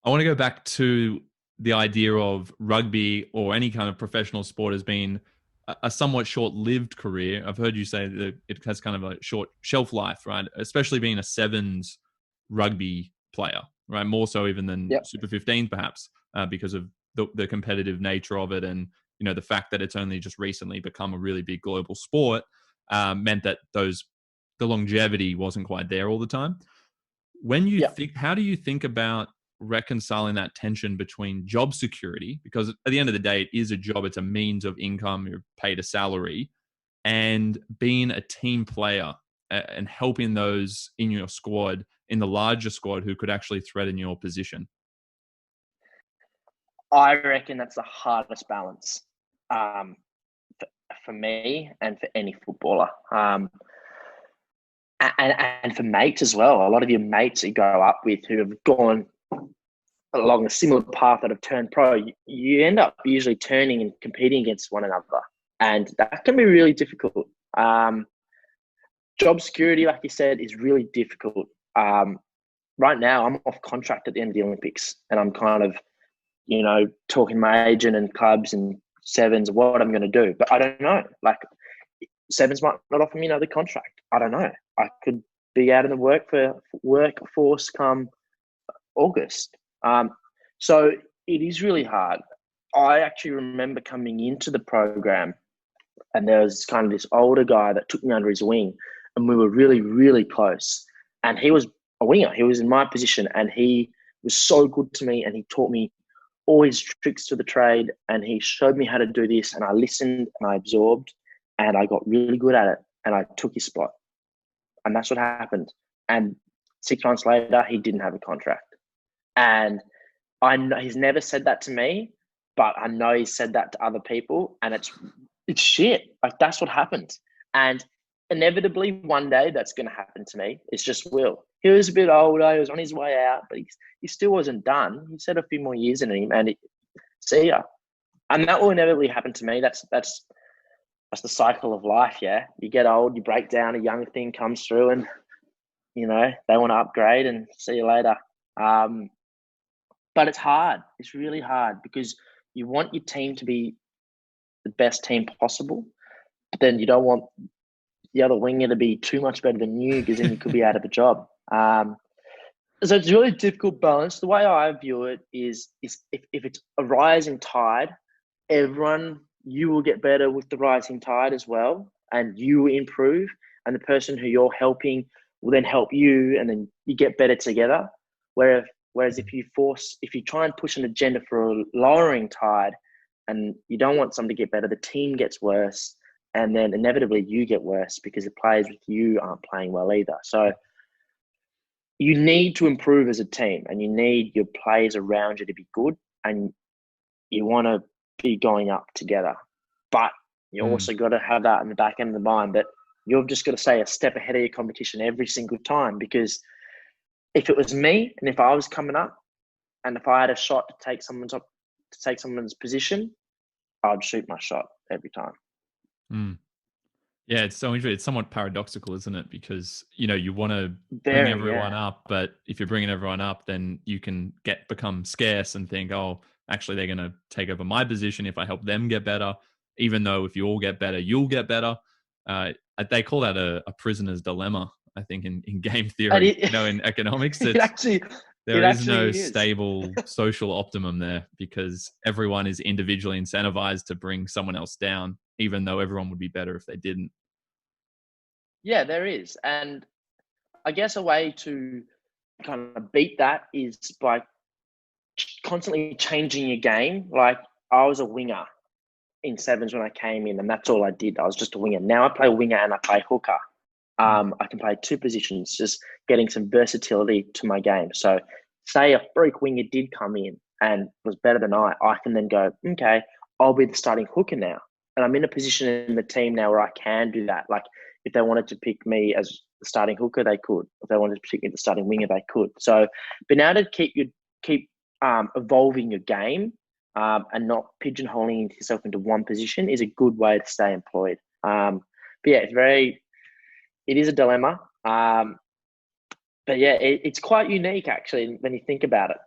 I want to go back to the idea of rugby or any kind of professional sport as being a somewhat short-lived career. I've heard you say that it has kind of a short shelf life, right? Especially being a sevens rugby player, right? More so even than Yep. Super 15, perhaps, because of the competitive nature of it, and the fact that it's only just recently become a really big global sport meant that the longevity wasn't quite there all the time. When you Yep. think, how do you think about reconciling that tension between job security, because at the end of the day, it is a job, it's a means of income, you're paid a salary, and being a team player and helping those in your squad, in the larger squad, who could actually threaten your position? I reckon that's the hardest balance um, for, for me and for any footballer. And for mates as well. A lot of your mates that you grow up with who have gone along a similar path that have turned pro, you end up usually turning and competing against one another. And that can be really difficult. Um, Job security, like you said, is really difficult. Right now, I'm off contract at the end of the Olympics, and I'm kind of, talking to my agent and clubs and sevens what I'm going to do. But I don't know. Like, sevens might not offer me another contract. I don't know. I could be out in the workforce come August. So it is really hard. I actually remember coming into the program, and there was kind of this older guy that took me under his wing, and we were really, really close. And he was a winger. He was in my position, and he was so good to me, and he taught me all his tricks to the trade, and he showed me how to do this, and I listened and I absorbed, and I got really good at it, and I took his spot. And that's what happened. And 6 months later, he didn't have a contract. And I know he's never said that to me, but I know he's said that to other people, and it's shit. Like, that's what happens. And inevitably, one day that's going to happen to me. It's just will. He was a bit older. He was on his way out, but he still wasn't done. He said a few more years in him, and see ya. And that will inevitably happen to me. That's the cycle of life. Yeah, you get old, you break down, a young thing comes through, and they want to upgrade, and see you later. Um, but it's hard. It's really hard because you want your team to be the best team possible, but then you don't want the other winger to be too much better than you, because then you could be out of a job. So it's a really difficult balance. The way I view it is if it's a rising tide, you will get better with the rising tide as well, and you improve, and the person who you're helping will then help you, and then you get better together. Whereas if you try and push an agenda for a lowering tide, and you don't want someone to get better, the team gets worse, and then inevitably you get worse because the players with you aren't playing well either. So you need to improve as a team, and you need your players around you to be good, and you want to be going up together. But you Mm. also got to have that in the back end of the mind that you've just got to stay a step ahead of your competition every single time. Because if it was me, and if I was coming up, and if I had a shot to take someone's position, I'd shoot my shot every time. Mm. Yeah, it's so interesting. It's somewhat paradoxical, isn't it? Because you want to bring Very, everyone yeah. up, but if you're bringing everyone up, then you can become scarce and think, oh, actually, they're going to take over my position if I help them get better. Even though if you all get better, you'll get better. They call that a prisoner's dilemma, I think, in game And theory. In economics, it actually, there it is no actually is. stable social optimum there, because everyone is individually incentivized to bring someone else down, even though everyone would be better if they didn't. Yeah, there is. And I guess a way to kind of beat that is by constantly changing your game. Like, I was a winger in sevens when I came in, and that's all I did. I was just a winger. Now I play winger and I play hooker. I can play two positions, just getting some versatility to my game. So, say a freak winger did come in and was better than I can then go, okay, I'll be the starting hooker now. And I'm in a position in the team now where I can do that. Like, if they wanted to pick me as the starting hooker, they could. If they wanted to pick me the starting winger, they could. So, being able to keep evolving your game, and not pigeonholing yourself into one position is a good way to stay employed. But yeah, it is a dilemma. But yeah, it's quite unique actually when you think about it.